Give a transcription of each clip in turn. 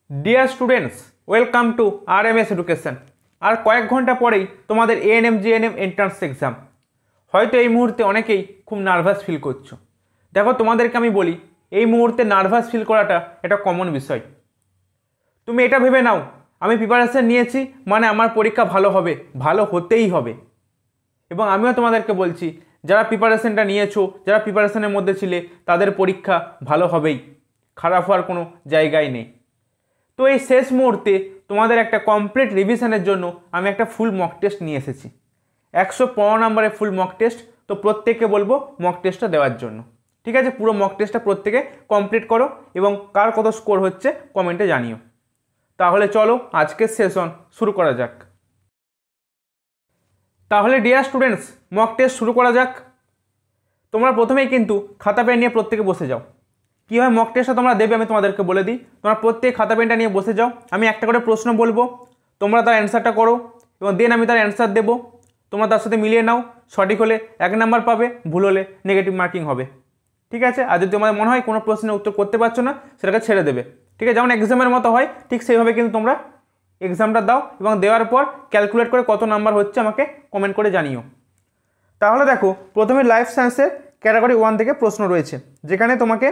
Dear students welcome to RMS education. और कয়েক ঘন্টা পরেই তোমাদের এএনএম জিএনএম এন্ট্রান্স এক্সাম। হয়তো এই মুহূর্তে অনেকেই খুব নার্ভাস ফিল করছো। দেখো তোমাদেরকে আমি বলি, এই মুহূর্তে নার্ভাস ফিল করাটা এটা কমন বিষয়। তুমি এটা ভেবে নাও আমি প্রিপারেশন নিয়েছি মানে আমার পরীক্ষা ভালো হবে, ভালো হতেই হবে। এবং আমিও তোমাদেরকে বলছি যারা প্রিপারেশনটা নিয়েছো, যারা প্রিপারেশনের মধ্যে ছিলে তাদের পরীক্ষা ভালো হবেই, খারাপ হওয়ার কোনো জায়গাই নেই। তো এই শেষ মুহূর্তে তোমাদের একটা কমপ্লিট রিভিশনের জন্য আমি একটা ফুল মক টেস্ট নিয়ে এসেছি, 115 নম্বরের ফুল মক টেস্ট। তো প্রত্যেককে বলবো মক টেস্টটা দেওয়ার জন্য, ঠিক আছে? পুরো মক টেস্টটা প্রত্যেকে কমপ্লিট করো এবং কার কত স্কোর হচ্ছে কমেন্টে জানিও। তাহলে চলো আজকের সেশন শুরু করা যাক। তাহলে ডিয়ার স্টুডেন্টস মক টেস্ট শুরু করা যাক। তোমরা প্রথমেই কিন্তু খাতা পেন নিয়ে প্রত্যেকে বসে যাও। কীভাবে মক টেস্টটা তোমরা দেবে আমি তোমাদেরকে বলে দিই। তোমরা প্রত্যেক খাতা পেনটা নিয়ে বসে যাও, আমি একটা করে প্রশ্ন বলবো, তোমরা তার অ্যান্সারটা করো এবং দেন আমি তার অ্যান্সার দেবো। তোমরা তার সাথে মিলিয়ে নাও, সঠিক হলে 1 নাম্বার পাবে, ভুল হলে নেগেটিভ মার্কিং হবে, ঠিক আছে? আর যদি তোমাদের মনে হয় কোনো প্রশ্নের উত্তর করতে পারছো না সেটাকে ছেড়ে দেবে, ঠিক আছে? যেমন এক্সামের মতো হয় ঠিক সেইভাবে কিন্তু তোমরা এক্সামটা দাও এবং দেওয়ার পর ক্যালকুলেট করে কত নাম্বার হচ্ছে আমাকে কমেন্ট করে জানিও। তাহলে দেখো প্রথমে লাইফ সায়েন্সের ক্যাটাগরি 1 থেকে প্রশ্ন রয়েছে, যেখানে তোমাকে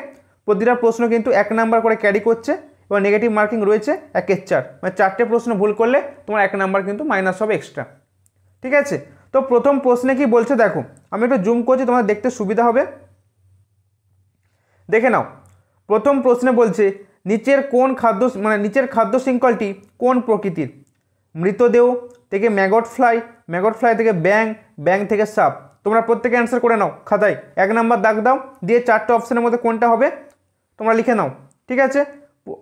প্রতিটা প্রশ্ন কিন্তু 1 নাম্বার করে ক্যারি করছে এবং নেগেটিভ মার্কিং রয়েছে 1-এর 4, মানে 4টে প্রশ্ন ভুল করলে তোমার 1 নাম্বার কিন্তু মাইনাস হবে এক্সট্রা, ঠিক আছে? তো প্রথম প্রশ্নে কি বলছে দেখো, আমি একটু জুম করছি তোমাদের দেখতে সুবিধা হবে, দেখে নাও। প্রথম প্রশ্নে বলছে নিচের খাদ্য শৃঙ্খলটি কোন প্রকৃতির? মৃতদেহ থেকে ম্যাগট ফ্লাই থেকে ব্যাং থেকে সাপ। তোমরা প্রত্যেকে অ্যান্সার করে নাও খাতায়, 1 নাম্বার দাগ দাও, দিয়ে 4টে অপশানের মধ্যে কোনটা হবে তোমরা লিখে নাও, ঠিক আছে?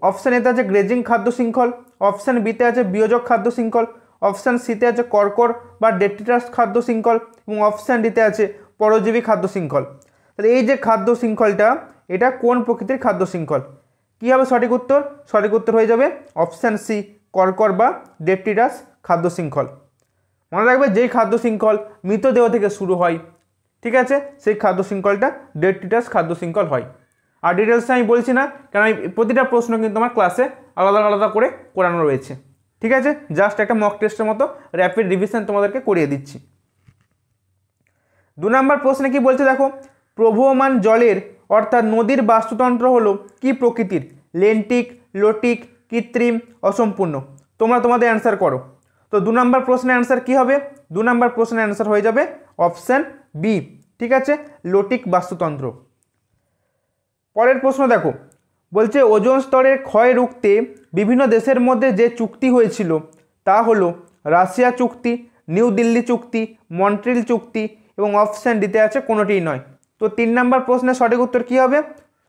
অপশান এতে আছে গ্রেজিং খাদ্য শৃঙ্খল, অপশান বিতে আছে বিয়োজক খাদ্য শৃঙ্খল, অপশান সিতে আছে কর্কর বা ডেট্রিটাস খাদ্য শৃঙ্খল এবং অপশান ডিতে আছে পরজীবী খাদ্য শৃঙ্খল। তাহলে এই যে খাদ্য শৃঙ্খলটা এটা কোন প্রকৃতির খাদ্য শৃঙ্খল? কী হবে সঠিক উত্তর? সঠিক উত্তর হয়ে যাবে অপশান সি, কর্কর বা ডেট্রিটাস খাদ্য শৃঙ্খল। মনে রাখবে যেই খাদ্য শৃঙ্খল মৃতদেহ থেকে শুরু হয়, ঠিক আছে, সেই খাদ্য শৃঙ্খলটা ডেট্রিটাস খাদ্য শৃঙ্খল হয়। আর ডিটেলসে আমি বলছি না, কারণ প্রতিটা প্রশ্ন কিন্তু আমার ক্লাসে আলাদা আলাদা করে করানো রয়েছে, ঠিক আছে? জাস্ট একটা মক টেস্টের মতো র্যাপিড রিভিশন তোমাদেরকে করিয়ে দিচ্ছি। 2 নম্বর প্রশ্নে কি বলছে দেখো, প্রবহমান জলের অর্থাৎ নদীর বাস্তুতন্ত্র হলো কি প্রকৃতির? লেন্টিক, লোটিক, কৃত্রিম, অসম্পূর্ণ। তোমরা তোমাদের অ্যান্সার করো। তো 2 নম্বর প্রশ্নের অ্যান্সার কী হবে? 2 নম্বর প্রশ্নের অ্যান্সার হয়ে যাবে অপশান বি, ঠিক আছে, লোটিক বাস্তুতন্ত্র। পরের প্রশ্ন দেখো, বলছে ওজোন স্তরের ক্ষয় রুখতে বিভিন্ন দেশের মধ্যে যে চুক্তি হয়েছিল তা হলো রাশিয়া চুক্তি, নিউ দিল্লি চুক্তি, মন্ট্রিল চুক্তি এবং অপশান দিতে আছে কোনোটিই নয়। তো 3 নম্বর প্রশ্নের সঠিক উত্তর কী হবে?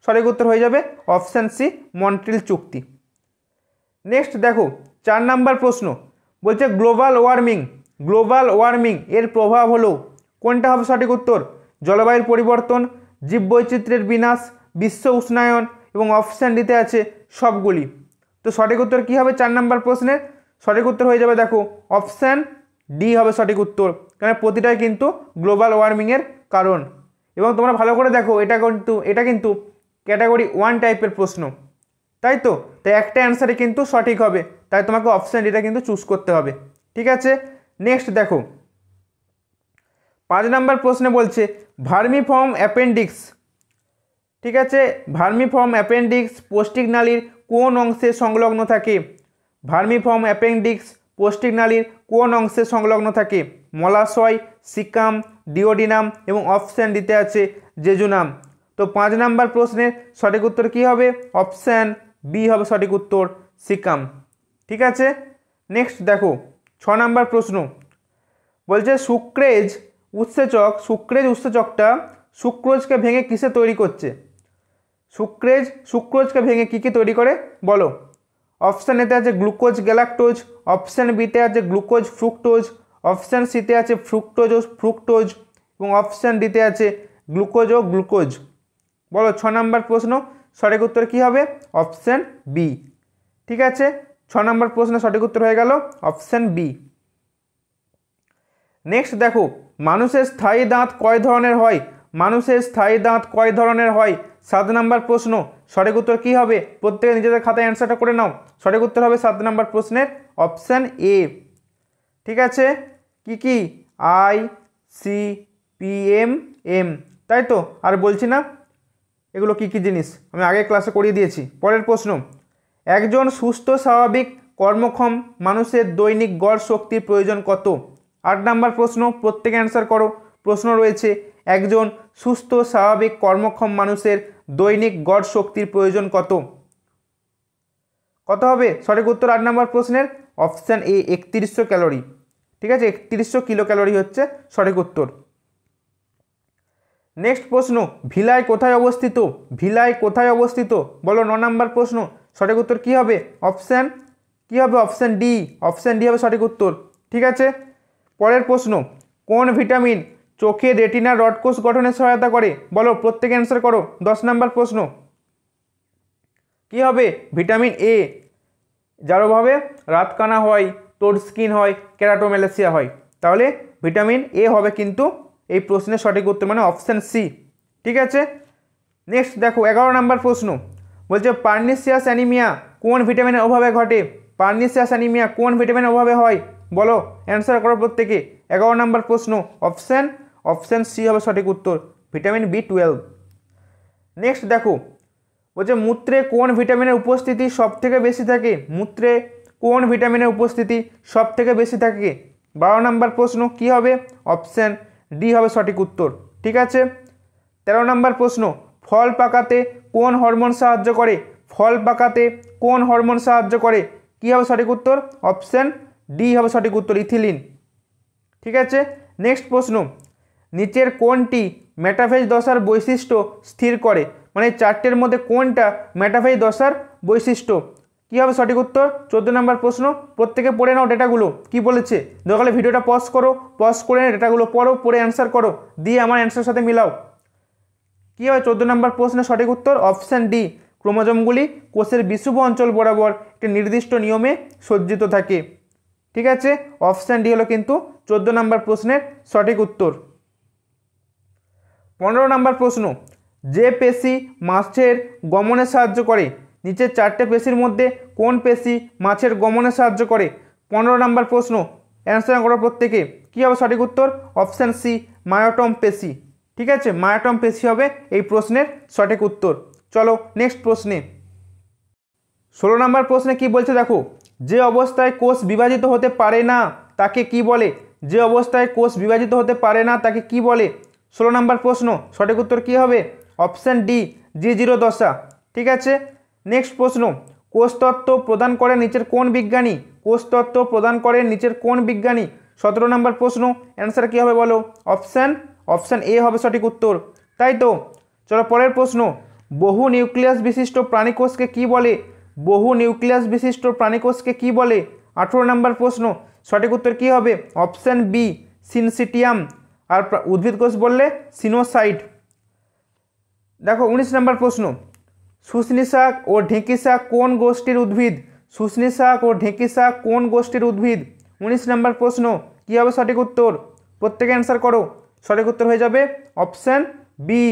সঠিক উত্তর হয়ে যাবে অপশান সি, মন্ট্রিল চুক্তি। নেক্সট দেখো 4 নম্বর প্রশ্ন, বলছে গ্লোবাল ওয়ার্মিং এর প্রভাব হলো, কোনটা হবে সঠিক উত্তর? জলবায়ুর পরিবর্তন, জীববৈচিত্র্যের বিনাশ, বিশ্ব উষ্ণায়ন এবং অপশান দিতে আছে সবগুলি। তো সঠিক উত্তর কী হবে 4 নম্বর প্রশ্নের? সঠিক উত্তর হয়ে যাবে দেখো অপশান ডি হবে সঠিক উত্তর, কারণ প্রতিটাই কিন্তু গ্লোবাল ওয়ার্মিংয়ের কারণ। এবং তোমরা ভালো করে দেখো এটা কিন্তু ক্যাটাগরি 1 টাইপের প্রশ্ন, তাই তো? তাই একটা অ্যান্সারে কিন্তু সঠিক হবে, তাই তোমাকে অপশান ডিটা কিন্তু চুজ করতে হবে, ঠিক আছে? নেক্সট দেখো 5 নম্বর প্রশ্নে বলছে ভার্মিফর্ম অ্যাপেন্ডিক্স, ঠিক আছে, ভার্মিফর্ম অ্যাপেন্ডিক্স পৌষ্টিক নালীর কোন অংশে সংলগ্ন থাকে? ভার্মিফর্ম অ্যাপেন্ডিক্স পৌষ্টিক নালীর কোন অংশে সংলগ্ন থাকে? মলাশয়, সিকাম, ডিওডিনাম এবং অপশান দিতে আছে জেজুনাম। তো 5 নম্বর প্রশ্নের সঠিক উত্তর কী হবে? অপশান বি হবে সঠিক উত্তর, সিকাম, ঠিক আছে? নেক্সট দেখো 6 নম্বর প্রশ্ন, বলছে সুক্রেজ উৎসেচকটা সুক্রোজকে ভেঙে কিসে তৈরি করছে? সুক্রোজকে ভেঙে কী তৈরি করে বলো? অপশান এতে আছে গ্লুকোজ গ্যালাক্টোজ, অপশান বিতে আছে গ্লুকোজ ফ্রুক্টোজ, অপশান সিতে আছে ফ্রুক্টোজ এবং অপশান ডিতে আছে গ্লুকোজ। বলো 6 নম্বর প্রশ্ন সঠিক উত্তর কী হবে? অপশান বি, ঠিক আছে? 6 নম্বর প্রশ্নের সঠিক উত্তর হয়ে গেল অপশান বি। নেক্সট দেখো মানুষের স্থায়ী দাঁত কয় ধরনের হয়? মানুষের স্থায়ী দাঁত কয় ধরনের হয়? 7 নম্বর প্রশ্ন। সঠিক উত্তর কী হবে? প্রত্যেকে নিজেদের খাতায় অ্যান্সারটা করে নাও। সঠিক উত্তর হবে 7 নম্বর প্রশ্নের অপশান এ। ঠিক আছে, কি কি? আই, সি, পি, এম, তাই তো? আর বলছি না এগুলো কি কি জিনিস, আমি আগের ক্লাসে করিয়ে দিয়েছি। পরের প্রশ্ন, একজন সুস্থ স্বাভাবিক কর্মক্ষম মানুষের দৈনিক গড় শক্তির প্রয়োজন কত? 8 নম্বর প্রশ্ন, প্রত্যেকে অ্যান্সার করো। প্রশ্ন রয়েছে, একজন সুস্থ স্বাভাবিক কর্মক্ষম মানুষের দৈনিক গড় শক্তির প্রয়োজন কত? কত হবে? সঠিক উত্তর 8 নম্বর প্রশ্নের অপশান এ, 3100 ক্যালোরি। ঠিক আছে, 3100 কিলো ক্যালোরি হচ্ছে সঠিক উত্তর। নেক্সট প্রশ্ন, ভিলাই কোথায় অবস্থিত? ভিলাই কোথায় অবস্থিত বলো? 9 নম্বর প্রশ্ন। সঠিক উত্তর কী হবে? অপশান কী হবে? Option D. অপশান ডি হবে সঠিক উত্তর। ঠিক আছে, পরের প্রশ্ন, কোন ভিটামিন চোখের রেটিনা রড কোষ গঠনে সহায়তা করে বলো? প্রত্যেকে অ্যান্সার করো। 10 নম্বর প্রশ্ন, কী হবে? ভিটামিন এ, যার অভাবে রাতকানা হয়, টোড স্কিন হয়, কেরাটোমেলাসিয়া হয়। তাহলে ভিটামিন এ হবে কিন্তু এই প্রশ্নের সঠিক উত্তর, মানে অপশান সি। ঠিক আছে, নেক্সট দেখো 11 নম্বর প্রশ্ন, বলছে পার্নিসিয়াস অ্যানিমিয়া কোন ভিটামিনের অভাবে ঘটে? পার্নিসিয়াস অ্যানিমিয়া কোন ভিটামিনের অভাবে হয় বলো? অ্যান্সার করো প্রত্যেকে। 11 নম্বর প্রশ্ন, অপশান সি হবে সঠিক উত্তর, ভিটামিন B12। নেক্সট দেখো, বলছে মূত্রে কোন ভিটামিনের উপস্থিতি সব থেকে বেশি থাকে? মূত্রে কোন ভিটামিনের উপস্থিতি সব থেকে বেশি থাকে? 12 নম্বর প্রশ্ন, কি হবে? অপশান ডি হবে সঠিক উত্তর। ঠিক আছে, 13 নম্বর প্রশ্ন, ফল পাকাতে কোন হরমোন সাহায্য করে? ফল পাকাতে কোন হরমোন সাহায্য করে? কি হবে সঠিক উত্তর? অপশান ডি হবে সঠিক উত্তর, ইথিলিন। ঠিক আছে, নেক্সট প্রশ্ন, নিচের কোনটি মেটাফেজ দশার বৈশিষ্ট্য স্থির করে? মানে 4টের মধ্যে কোনটা মেটাফেজ দশার বৈশিষ্ট্য? কী হবে সঠিক উত্তর? 14 নম্বর প্রশ্ন। প্রত্যেকে পড়ে নাও ডেটাগুলো কি বলেছে। দরকার হলে ভিডিওটা পজ করো, পজ করে ডেটাগুলো পড়ো, পড়ে অ্যান্সার করো, দিয়ে আমার অ্যান্সারের সাথে মিলাও। কী হবে 14 নম্বর প্রশ্নের সঠিক উত্তর? অপশান ডি, ক্রোমোজোমগুলি কোষের বিষুব অঞ্চল বরাবর একটি নির্দিষ্ট নিয়মে সজ্জিত থাকে। ঠিক আছে, অপশান ডি হলো কিন্তু 14 নম্বর প্রশ্নের সঠিক উত্তর। 15 নম্বর প্রশ্ন, যে পেশি মাছের গমনে সাহায্য করে? নিচের 4টে পেশির মধ্যে কোন পেশি মাছের গমনে সাহায্য করে? 15 নম্বর প্রশ্ন, অ্যান্সার করো প্রত্যেকে। কী হবে সঠিক উত্তর? অপশান সি, মায়োটম পেশি। ঠিক আছে, মায়োটম পেশি হবে এই প্রশ্নের সঠিক উত্তর। চলো নেক্সট প্রশ্নে। 16 নম্বর প্রশ্নে কি বলছে দেখো, যে অবস্থায় কোষ বিভাজিত হতে পারে না তাকে কি বলে? যে অবস্থায় কোষ বিভাজিত হতে পারে না তাকে কি বলে? 16 নম্বর প্রশ্ন, সঠিক উত্তর কী হবে? অপশান ডি, G0 দশা। ঠিক আছে, নেক্সট প্রশ্ন, কোষতত্ত্ব প্রদান করেন নিচের কোন বিজ্ঞানী? কোষতত্ত্ব প্রদান করেন নিচের কোন বিজ্ঞানী? 17 নম্বর প্রশ্ন, অ্যান্সার কী হবে বলো? অপশান এ হবে সঠিক উত্তর। তাই তো, চলো পরের প্রশ্ন, বহু নিউক্লিয়াস বিশিষ্ট প্রাণীকোষকে কি বলে? বহু নিউক্লিয়াস বিশিষ্ট প্রাণীকোষকে কি বলে? 18 নম্বর প্রশ্ন, সঠিক উত্তর কী হবে? Option B, সিনসিটিয়াম। আর উদ্ভিদ কোষ বললে সিনোসাইট। দেখো 19 নম্বর প্রশ্ন, শুষ্নী শাক ও ঢেঁকি শাক কোন গোষ্ঠীর উদ্ভিদ? শুষ্নী শাক ও ঢেঁকি শাক কোন গোষ্ঠীর উদ্ভিদ? 19 নম্বর প্রশ্ন, কী হবে সঠিক উত্তর? প্রত্যেকে অ্যান্সার করো। সঠিক উত্তর হয়ে যাবে অপশান বি।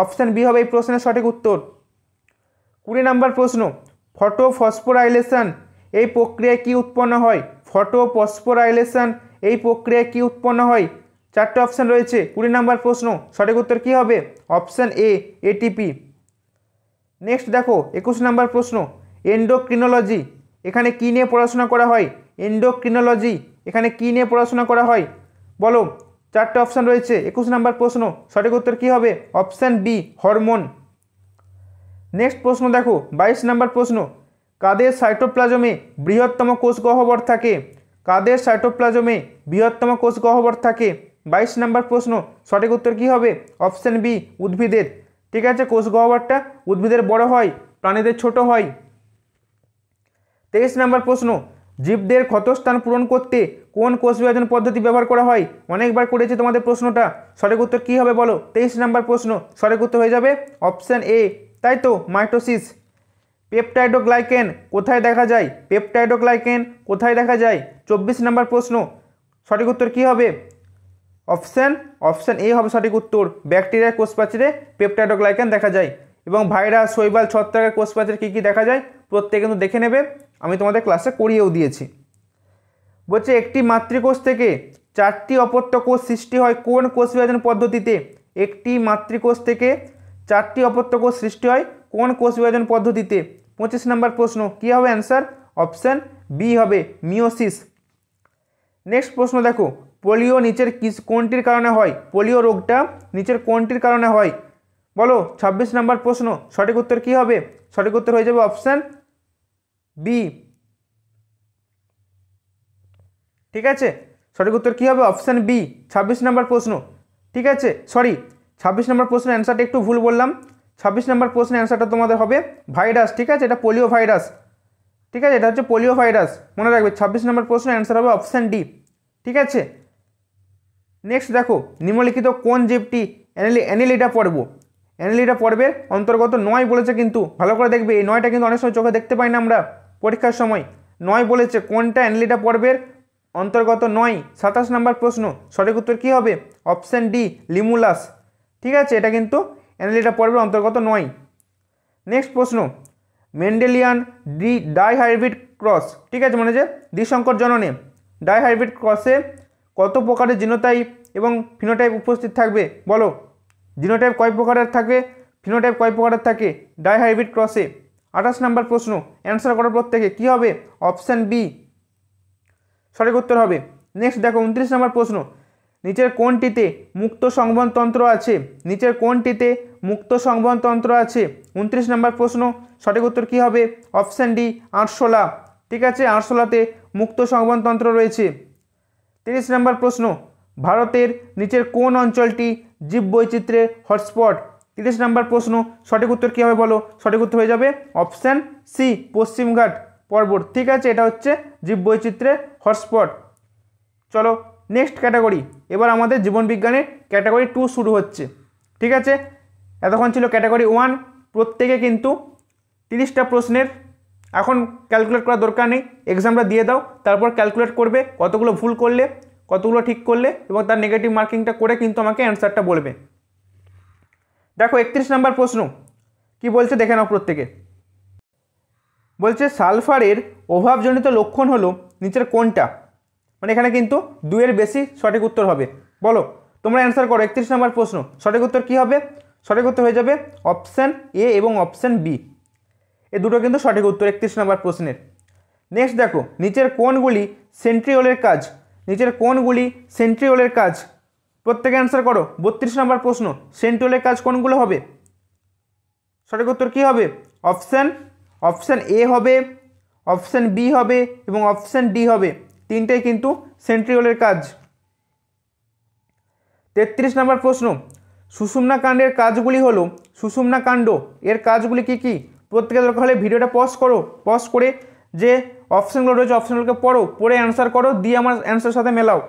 অপশান বি হবে এই প্রশ্নের সঠিক উত্তর। 20 নম্বর প্রশ্ন, ফটোফসফোরাইলেশন এই প্রক্রিয়ায় কি উৎপন্ন হয়? ফটোফসফোরাইলেশন এই প্রক্রিয়ায় কি উৎপন্ন হয়? 4টে অপশান রয়েছে। 20 নম্বর প্রশ্ন, সঠিক উত্তর কী হবে? Option A, ATP. নেক্সট দেখো 21 নম্বর প্রশ্ন, এন্ডোক্রিনোলজি এখানে কী নিয়ে পড়াশোনা করা হয়? এন্ডোক্রিনোলজি এখানে কী নিয়ে পড়াশোনা করা হয় বলো? 4টে অপশান রয়েছে। 21 নম্বর প্রশ্ন, সঠিক উত্তর কী হবে? Option B, hormone. নেক্সট প্রশ্ন দেখো 22 নম্বর প্রশ্ন, কাদের সাইটোপ্লাজমে বৃহত্তম কোষ গহ্বর থাকে? কাদের সাইটোপ্লাজমে বৃহত্তম কোষ গহ্বর থাকে? 22 নম্বর প্রশ্ন, সঠিক উত্তর কী হবে? অপশান বি, উদ্ভিদের। ঠিক আছে, কোষ গহ্বরটা উদ্ভিদের বড় হয়, প্রাণীদের ছোট হয়। 23 নম্বর প্রশ্ন, জীবদের ক্ষতস্থান পূরণ করতে কোন কোষ বিভাজন পদ্ধতি ব্যবহার করা হয়? অনেকবার করেছি তোমাদের প্রশ্নটা। সঠিক উত্তর কী হবে বলো? 23 নম্বর প্রশ্ন, সঠিক উত্তর হয়ে যাবে অপশান এ। তাই তো, মাইটোসিস। পেপটাইডোগ্লাইকেন কোথায় দেখা যায়? পেপটাইডোগ্লাইকেন কোথায় দেখা যায়? 24 নম্বর প্রশ্ন, সঠিক উত্তর কী হবে? অপশান অপশান এ হবে সঠিক উত্তর। ব্যাকটেরিয়ার কোষপ্রাচীরে পেপটাইডোগ্লাইকান দেখা যায়। এবং ভাইরাস, শৈবাল, ছত্রাকের কোষপ্রাচীরে কী কী দেখা যায় প্রত্যেকে কিন্তু দেখে নেবে, আমি তোমাদের ক্লাসে করিয়েও দিয়েছি। বলছে একটি মাতৃকোষ থেকে 4টি অপত্য কোষ সৃষ্টি হয় কোন কোষ বিভাজন পদ্ধতিতে? একটি মাতৃকোষ থেকে 4টি অপত্য কোষ সৃষ্টি হয় কোন কোষ বিভাজন পদ্ধতিতে? 25 নম্বর প্রশ্ন, কী হবে অ্যান্সার? অপশান বি হবে, মিওসিস। নেক্সট প্রশ্ন দেখো, পোলিও নিচের কোনটির কারণে হয়? পোলিও রোগটা নিচের কোনটির কারণে হয় বলো? 26 নম্বর প্রশ্ন, সঠিক উত্তর কী হবে? সঠিক উত্তর হয়ে যাবে অপশান বি। ঠিক আছে, সঠিক উত্তর কী হবে? অপশান বি, 26 নম্বর প্রশ্ন। ঠিক আছে, সরি 26 নম্বর প্রশ্নের অ্যান্সারটা একটু ভুল বললাম। 26 নম্বর প্রশ্নের অ্যান্সারটা তোমাদের হবে ভাইরাস। ঠিক আছে, এটা পোলিও ভাইরাস। ঠিক আছে, এটা হচ্ছে পোলিও ভাইরাস, মনে রাখবে। 26 নম্বর প্রশ্নের অ্যান্সার হবে অপশান ডি। ঠিক আছে, নেক্সট দেখো, নিম্নলিখিত কোন জীবটি অ্যানিলিডা পর্ব? অ্যানিলিডা পর্বের অন্তর্গত নয় বলেছে, কিন্তু ভালো করে দেখবে, এই নয়টা কিন্তু অনেক সময় চোখে দেখতে পাই না আমরা পরীক্ষার সময়। নয় বলেছে, কোনটা অ্যানিলিডা পর্বের অন্তর্গত নয়? 27 নম্বর প্রশ্ন, সঠিক উত্তর কী হবে? Option D, limulus. ঠিক আছে, এটা কিন্তু অ্যানিলিডা পর্বের অন্তর্গত নয়। নেক্সট প্রশ্ন, মেন্ডেলিয়ান ডাইহাইব্রিড ক্রস, ঠিক আছে, মানে যে দ্বিসংকর জননে ডাইহাইব্রিড ক্রসে কত প্রকারের জিনোটাইপ এবং ফিনোটাইপ উপস্থিত থাকবে বলো? জিনোটাইপ কয় প্রকারের থাকবে, ফিনোটাইপ কয় প্রকারের থাকে ডাইহাইব্রিড ক্রসে? 28 নম্বর প্রশ্ন, অ্যান্সার করার পর থেকে কী হবে? অপশান বি সঠিক উত্তর হবে। নেক্সট দেখো, 29 নম্বর প্রশ্ন, নিচের কোনটিতে মুক্ত সংবহনতন্ত্র আছে? নিচের কোনটিতে মুক্ত সংবহনতন্ত্র আছে? 29 নম্বর প্রশ্ন, সঠিক উত্তর কী হবে? অপশান ডি, আরশোলা। ঠিক আছে, আরশোলাতে মুক্ত সংবহনতন্ত্র রয়েছে। 30 নম্বর প্রশ্ন, ভারতের নিচের কোন অঞ্চলটি জীববৈচিত্র্যের হটস্পট? 30 নম্বর প্রশ্ন, সঠিক উত্তর কী হবে বলো? সঠিক উত্তর হয়ে যাবে অপশান সি, পশ্চিমঘাট পর্বত। ঠিক আছে, এটা হচ্ছে জীববৈচিত্র্যের হটস্পট। চলো নেক্সট ক্যাটাগরি, এবার আমাদের জীবনবিজ্ঞানের ক্যাটাগরি 2 শুরু হচ্ছে। ঠিক আছে, এতক্ষণ ছিল ক্যাটাগরি 1। প্রত্যেকে কিন্তু 30টা প্রশ্নের, এখন ক্যালকুলেট করার দরকার নেই, এক্সামটা দিয়ে দাও, তারপর ক্যালকুলেট করবে কতগুলো ভুল করলে, কতগুলো ঠিক করলে, এবং তার নেগেটিভ মার্কিংটা করে কিন্তু আমাকে অ্যান্সারটা বলবে। দেখো 31 নম্বর প্রশ্ন কি বলছে দেখে নাও প্রত্যেকে। বলছে সালফারের অভাবজনিত লক্ষণ হলো নিচের কোনটা? মানে এখানে কিন্তু 2-এর বেশি সঠিক উত্তর হবে, বলো তোমরা অ্যান্সার করো। 31 নম্বর প্রশ্ন, সঠিক উত্তর কী হবে? সঠিক উত্তর হয়ে যাবে অপশান এ এবং অপশান বি, এই দুটো কিন্তু সঠিক উত্তর 31 নম্বর প্রশ্নের। নেক্সট দেখো, নিচের কোনগুলি সেন্ট্রিওলের কাজ? নিচের কোনগুলি সেন্ট্রিওলের কাজ? প্রত্যেকে অ্যান্সার করো। 32 নম্বর প্রশ্ন, সেন্ট্রিওলের কাজ কোনগুলো হবে? সঠিক উত্তর কী হবে? অপশান এ হবে, অপশান বি হবে এবং অপশান ডি হবে, তিনটেই কিন্তু সেন্ট্রিওলের কাজ। 33 নম্বর প্রশ্ন, সুষুম্না কাণ্ডের কাজগুলি হলো, সুষুম্না কাণ্ড এর কাজগুলি কি কি? প্রত্যেকে দরকার হলে ভিডিওটা পজ করে যে অপশানগুলো রয়েছে অপশানগুলোকে পড়ো, পড়ে অ্যান্সার করো, দিয়ে আমার অ্যান্সারের সাথে মেলাও।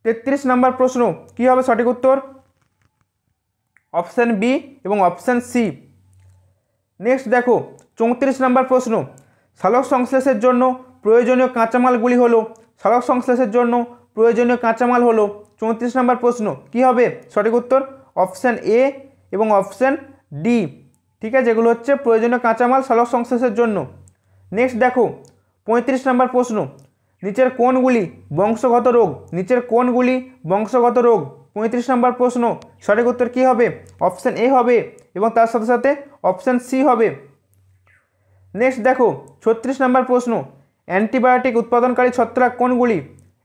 33 নম্বর প্রশ্ন কী হবে সঠিক উত্তর? অপশান বি এবং অপশান সি। নেক্সট দেখো 34 নম্বর প্রশ্ন, সালোক সংশ্লেষের জন্য প্রয়োজনীয় কাঁচামালগুলি হলো, সালোক সংশ্লেষের জন্য প্রয়োজনীয় কাঁচামাল হলো। 34 নম্বর প্রশ্ন কী হবে সঠিক উত্তর? অপশান এ এবং অপশান ডি। ঠিক আছে, এগুলো হচ্ছে প্রয়োজনীয় কাঁচামাল সালোক সংশ্লেষের জন্য। নেক্সট দেখো 35 নম্বর প্রশ্ন, নিচের কোনগুলি বংশগত রোগ? নিচের কোনগুলি বংশগত রোগ? 35 নম্বর প্রশ্ন, সঠিক উত্তর কী হবে? অপশান এ হবে এবং তার সাথে সাথে অপশান সি হবে। নেক্সট দেখো 36 নম্বর প্রশ্ন, অ্যান্টিবায়োটিক উৎপাদনকারী ছত্রাক কোনগুলি?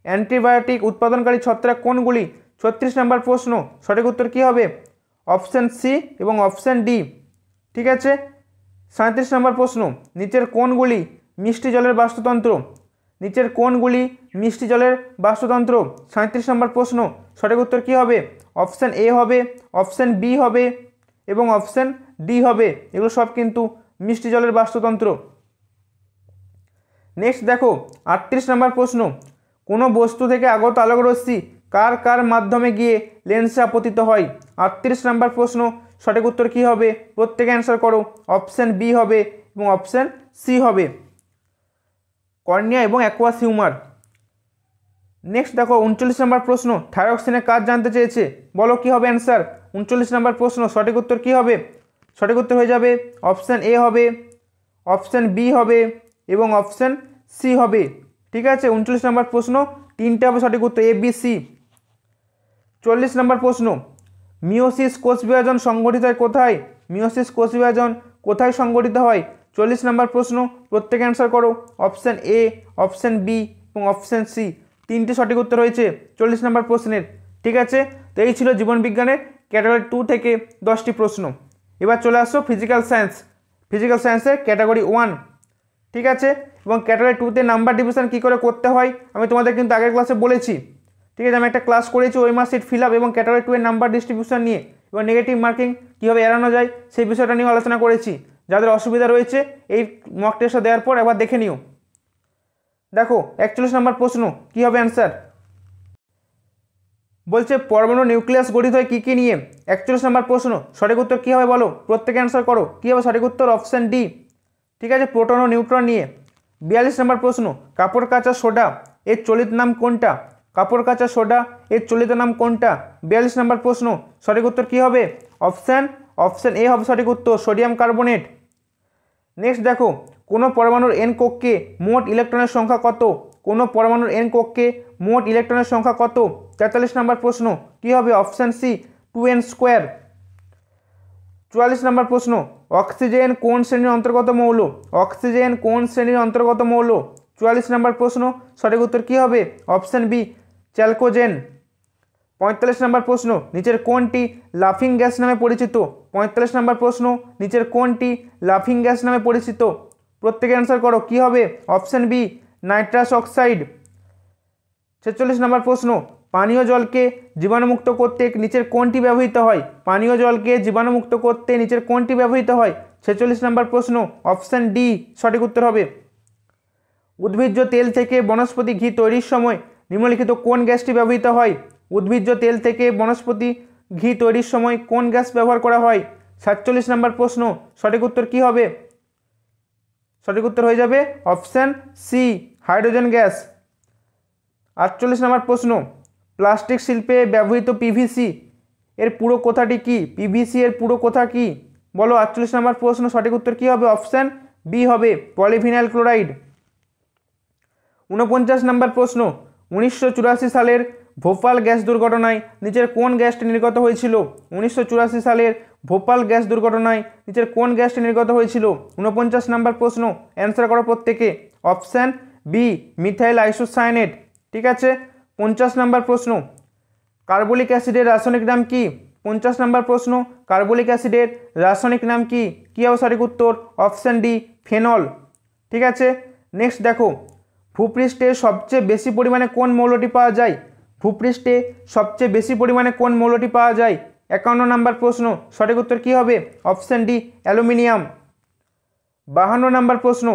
অ্যান্টিবায়োটিক উৎপাদনকারী ছত্রাক কোনগুলি? 36 নম্বর প্রশ্ন, সঠিক উত্তর কী হবে? অপশান সি এবং অপশান ডি। ঠিক আছে, 37 নম্বর প্রশ্ন, নিচের কোনগুলি মিষ্টি জলের বাস্তুতন্ত্র? নিচের কোনগুলি মিষ্টি জলের বাস্তুতন্ত্র? 37 নম্বর প্রশ্ন, সঠিক উত্তর কী হবে? অপশান এ হবে, অপশান বি হবে এবং অপশান ডি হবে, এগুলো সব কিন্তু মিষ্টি জলের বাস্তুতন্ত্র। নেক্সট দেখো 38 নম্বর প্রশ্ন, কোনো বস্তু থেকে আগত আলোকরশ্মি কার কার মাধ্যমে গিয়ে লেন্সে আপতিত হয়? 38 নম্বর প্রশ্ন, সঠিক উত্তর কী হবে? প্রত্যেকে অ্যান্সার করো। অপশান বি হবে এবং অপশান সি হবে, কর্নিয়া এবং অ্যাকুয়াস হিউমার। নেক্সট দেখো 39 নম্বর প্রশ্ন, থাইরক্সিনের কাজ জানতে চেয়েছে, বলো কি হবে অ্যান্সার। 39 নম্বর প্রশ্ন, সঠিক উত্তর কি হবে? সঠিক উত্তর হয়ে যাবে অপশান এ হবে, অপশান বি হবে এবং অপশান সি হবে। ঠিক আছে, 39 নম্বর প্রশ্ন তিনটে হবে সঠিক উত্তর, এ বি সি। 40 নম্বর প্রশ্ন, মিওসিস কোষ বিভাজন সংগঠিত হয় কোথায়? মিওসিস কোষ বিভাজন কোথায় সংগঠিত হয়? 40 নম্বর প্রশ্ন, প্রত্যেকে অ্যান্সার করো। অপশান এ, অপশান বি এবং অপশান সি, তিনটি সঠিক উত্তর হয়েছে 40 নম্বর প্রশ্নের। ঠিক আছে, তো এই ছিল জীবনবিজ্ঞানের ক্যাটাগরি 2 থেকে 10টি প্রশ্ন। এবার চলে আসো ফিজিক্যাল সায়েন্স। ফিজিক্যাল সায়েন্সের ক্যাটাগরি 1। ঠিক আছে, এবং ক্যাটাগরি 2তে নাম্বার ডিভিশন কী করে করতে হয় আমি তোমাদের কিন্তু আগের ক্লাসে বলেছি। ঠিক আছে, আমি একটা ক্লাস করেছি ওএমআর শিট ফিল আপ এবং ক্যাটাগরি 2 এর নাম্বার ডিস্ট্রিবিউশন নিয়ে এবং নেগেটিভ মার্কিং কীভাবে এড়ানো যায় সেই বিষয়টা নিয়ে আলোচনা করেছি। যাদের অসুবিধা রয়েছে এই মক টেস্টটা দেওয়ার পর একবার দেখে নিও। দেখো 41 নম্বর প্রশ্ন, কী হবে অ্যান্সার? বলছে পরমাণু নিউক্লিয়াস গঠিত হয় কী কী নিয়ে? 41 নম্বর প্রশ্ন, সঠিক উত্তর কী হবে বলো, প্রত্যেকে অ্যান্সার করো। কী হবে সঠিক উত্তর? Option D. ঠিক আছে, প্রোটন ও নিউট্রন নিয়ে। 42 নম্বর প্রশ্ন, কাপড় কাচা সোডা এর চলিত নাম কোনটা? কাপড় কাচা সোডা এর চলিত নাম কোনটা? 42 নম্বর প্রশ্ন, সঠিক উত্তর কী হবে? অপশান এ হবে সঠিক উত্তর, সোডিয়াম কার্বনেট। নেক্সট দেখো, কোনো পরমাণুর এন কক্ষে মোট ইলেকট্রনের সংখ্যা কত? কোনো পরমাণুর এন কক্ষে মোট ইলেকট্রনের সংখ্যা কত? 43 নম্বর প্রশ্ন, কী হবে? Option C, 2n square. 44 নম্বর প্রশ্ন, অক্সিজেন কোন শ্রেণীর অন্তর্গত মৌল? অক্সিজেন কোন শ্রেণীর অন্তর্গত মৌল? 44 নম্বর প্রশ্ন, সঠিক উত্তর কী হবে? Option B, chalcogen. 45 নম্বর প্রশ্ন, নিচের কোনটি লাফিং গ্যাস নামে পরিচিত? 45 নম্বর প্রশ্ন, নিচের কোনটি লাফিং গ্যাস নামে পরিচিত? প্রত্যেকে অ্যান্সার করো। কী হবে? Option B, nitrous oxide. 46 নম্বর প্রশ্ন, পানীয় জলকে জীবাণুমুক্ত করতে নিচের কোনটি ব্যবহৃত হয়? পানীয় জলকে জীবাণুমুক্ত করতে নিচের কোনটি ব্যবহৃত হয়? 46 নম্বর প্রশ্ন, অপশান ডি সঠিক উত্তর হবে। উদ্ভিজ্জ তেল থেকে বনস্পতি ঘি তৈরির সময় নিম্নলিখিত কোন গ্যাসটি ব্যবহৃত হয়? উদ্ভিজ্জ তেল থেকে বনস্পতি ঘি তৈরির সময় কোন গ্যাস ব্যবহার করা হয়? 47 নম্বর প্রশ্ন, সঠিক উত্তর কী হবে? সঠিক উত্তর হয়ে যাবে অপশান সি, হাইড্রোজেন গ্যাস। 48 নম্বর প্রশ্ন, প্লাস্টিক শিল্পে ব্যবহৃত পিভিসি এর পুরো কথাটি কি? পিভিসি এর পুরো কথা কি বলো? 48 নম্বর প্রশ্ন, সঠিক উত্তর কী হবে? অপশান বি হবে, পলিভিনাইল ক্লোরাইড। 49 নম্বর প্রশ্ন, 1984 সালের ভোপাল গ্যাস দুর্ঘটনায় নিচের কোন গ্যাসটি নির্গত হয়েছিল? 1984 সালের ভোপাল গ্যাস দুর্ঘটনায় নিচের কোন গ্যাসটি নির্গত হয়েছিল? 49 নম্বর প্রশ্ন, অ্যান্সার করো প্রত্যেকে। Option B, methyl isocyanate. ঠিক আছে, 50 নম্বর প্রশ্ন, কার্বলিক অ্যাসিডের রাসায়নিক নাম কি? 50 নম্বর প্রশ্ন, কার্বলিক অ্যাসিডের রাসায়নিক নাম কি? কী হবে সঠিক উত্তর? Option D, phenol. ঠিক আছে, নেক্সট দেখো, ভূপৃষ্ঠে সবচেয়ে বেশি পরিমাণে কোন মৌলটি পাওয়া যায়? ভূপৃষ্ঠে সবচেয়ে বেশি পরিমাণে কোন মৌলটি পাওয়া যায়? 51 নম্বর প্রশ্ন, সঠিক উত্তর কী হবে? Option D, aluminium. 52 নম্বর প্রশ্ন,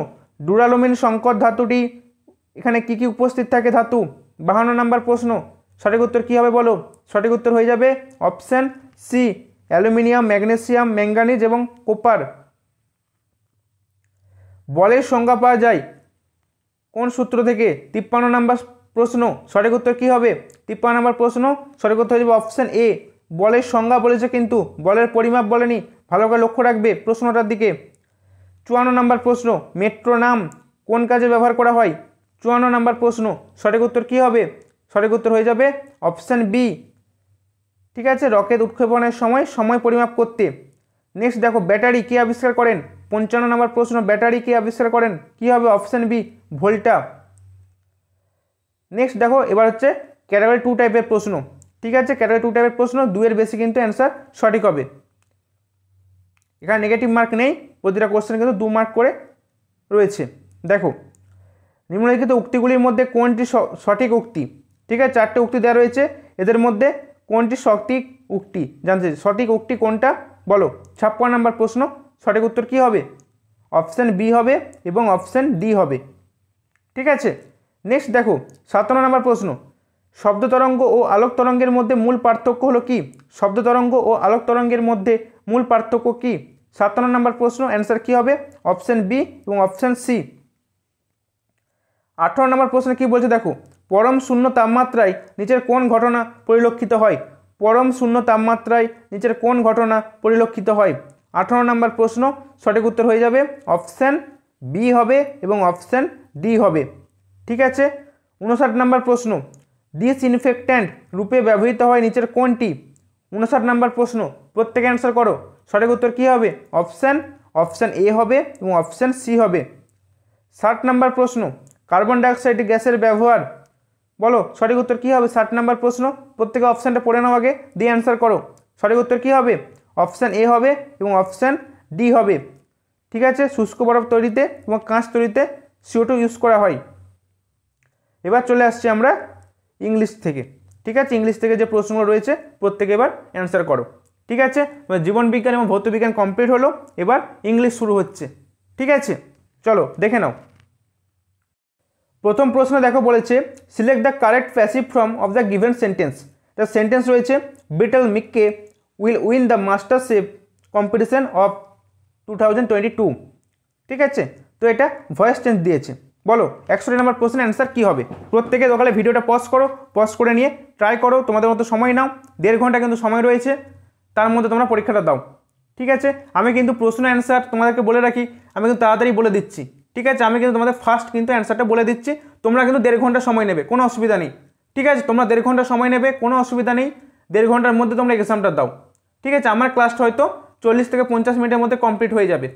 ডুরালুমিন সংকর ধাতুটি এখানে কি কি উপস্থিত থাকে ধাতু? 52 নম্বর প্রশ্ন, সঠিক উত্তর কী হবে বলো? সঠিক উত্তর হয়ে যাবে option C, aluminium, magnesium, manganese এবং কপার। বলের সংজ্ঞা পাওয়া যায় কোন সূত্র থেকে? 53 নম্বর প্রশ্ন, সঠিক উত্তর কী হবে? 53 নম্বর প্রশ্ন, সঠিক উত্তর হয়ে যাবে অপশান এ, বলের সংজ্ঞা বলেছে কিন্তু বলের পরিমাপ বলেনি, ভালো করে লক্ষ্য রাখবে প্রশ্নটার দিকে। 54 নম্বর প্রশ্ন, মেট্রোনাম কোন কাজে ব্যবহার করা হয়? 54 নম্বর প্রশ্ন, সঠিক উত্তর কী হবে? সঠিক উত্তর হয়ে যাবে অপশান বি। ঠিক আছে, রকেট উৎক্ষেপণের সময় পরিমাপ করতে। নেক্সট দেখো, ব্যাটারি কে আবিষ্কার করেন? 55 নম্বর প্রশ্ন, ব্যাটারি কে আবিষ্কার করেন? কী হবে? Option B, ভোল্টা। নেক্সট দেখো, এবার হচ্ছে ক্যাটাগরি 2 টাইপের প্রশ্ন। ঠিক আছে, ক্যাটাগরি 2 টাইপের প্রশ্ন, 2-এর বেশি কিন্তু অ্যান্সার সঠিক হবে। এখানে নেগেটিভ মার্ক নেই, প্রতিটা কোশ্চেন কিন্তু 2 মার্ক করে রয়েছে। দেখো, নিম্নলিখিত উক্তিগুলির মধ্যে কোনটি সঠিক উক্তি? ঠিক আছে, 4টে উক্তি দেওয়া রয়েছে, এদের মধ্যে কোনটি সঠিক উক্তি জানতে? সঠিক উক্তি কোনটা বলো? 56 নম্বর প্রশ্ন, সঠিক উত্তর কী হবে? অপশান বি হবে এবং অপশান ডি হবে। ঠিক আছে, নেক্সট দেখো, 57 নম্বর প্রশ্ন, শব্দ তরঙ্গ ও আলোক তরঙ্গের মধ্যে মূল পার্থক্য হলো কি? শব্দ তরঙ্গ ও আলোক তরঙ্গের মধ্যে মূল পার্থক্য কি? 57 নম্বর প্রশ্ন, অ্যান্সার কী হবে? অপশান বি এবং অপশান সি। 18 নম্বর প্রশ্নে কী বলছে দেখো, পরম শূন্য তাপমাত্রায় নিচের কোন ঘটনা পরিলক্ষিত হয়? পরম শূন্য তাপমাত্রায় নিচের কোন ঘটনা পরিলক্ষিত হয়? 18 নম্বর প্রশ্ন, সঠিক উত্তর হয়ে যাবে অপশান বি হবে এবং অপশান ডি হবে। ঠিক আছে। 59 নম্বর প্রশ্ন, ডিসইনফেক্ট্যান্ট রূপে ব্যবহৃত হয় নিচের কোনটি? 59 নম্বর প্রশ্ন, প্রত্যেকে অ্যান্সার করো। সঠিক উত্তর কী হবে? অপশান এ হবে এবং অপশান সি হবে। 60 নম্বর প্রশ্ন, কার্বন ডাইঅক্সাইড গ্যাসের ব্যবহার, বলো সঠিক উত্তর কী হবে? 60 নম্বর প্রশ্ন, প্রত্যেকে অপশানটা পড়ে নাও আগে, দিয়ে অ্যান্সার করো। সঠিক উত্তর কী হবে? অপশান এ হবে এবং অপশান ডি হবে। ঠিক আছে। শুষ্ক বরফ তৈরিতে এবং কাঁচ তৈরিতে CO2 ইউজ করা হয়। এবার চলে আসছি আমরা ইংলিশ থেকে। ঠিক আছে, ইংলিশ থেকে যে প্রশ্নগুলো রয়েছে প্রত্যেকে এবার অ্যান্সার করো। ঠিক আছে, জীবনবিজ্ঞান এবং ভৌতবিজ্ঞান কমপ্লিট হলো, এবার ইংলিশ শুরু হচ্ছে। ঠিক আছে, চলো দেখে নাও। প্রথম প্রশ্ন দেখো, বলেছে select the correct passive form of the given sentence. The sentence রয়েছে বিটল মিককে will win the master chef competition of 2022। ঠিক আছে, তো এটা ভয়েস চেঞ্জ দিয়েছে। বলো 61 নম্বর প্রশ্নের অ্যান্সার কী হবে? প্রত্যেকে সকালে ভিডিওটা পজ করো, পজ করে নিয়ে ট্রাই করো, তোমাদের মতো সময় নাও, 1.5 ঘন্টা কিন্তু সময় রয়েছে, তার মধ্যে তোমরা পরীক্ষাটা দাও। ঠিক আছে, আমি কিন্তু প্রশ্ন অ্যান্সার তোমাদেরকে বলে রাখি, আমি কিন্তু তাড়াতাড়ি বলে দিচ্ছি। ঠিক আছে, আমি কিন্তু তোমাদের ফার্স্ট কিন্তু অ্যান্সারটা বলে দিচ্ছি, তোমরা কিন্তু 1.5 ঘন্টা সময় নেবে, কোনো অসুবিধা নেই। ঠিক আছে, তোমরা 1.5 ঘন্টা সময় নেবে, কোনো অসুবিধা নেই, 1.5 ঘন্টার মধ্যে তোমরা এক্সামটা দাও। ঠিক আছে, আমার ক্লাসটা হয়তো 40 থেকে 50 মিনিটের মধ্যে কমপ্লিট হয়ে যাবে।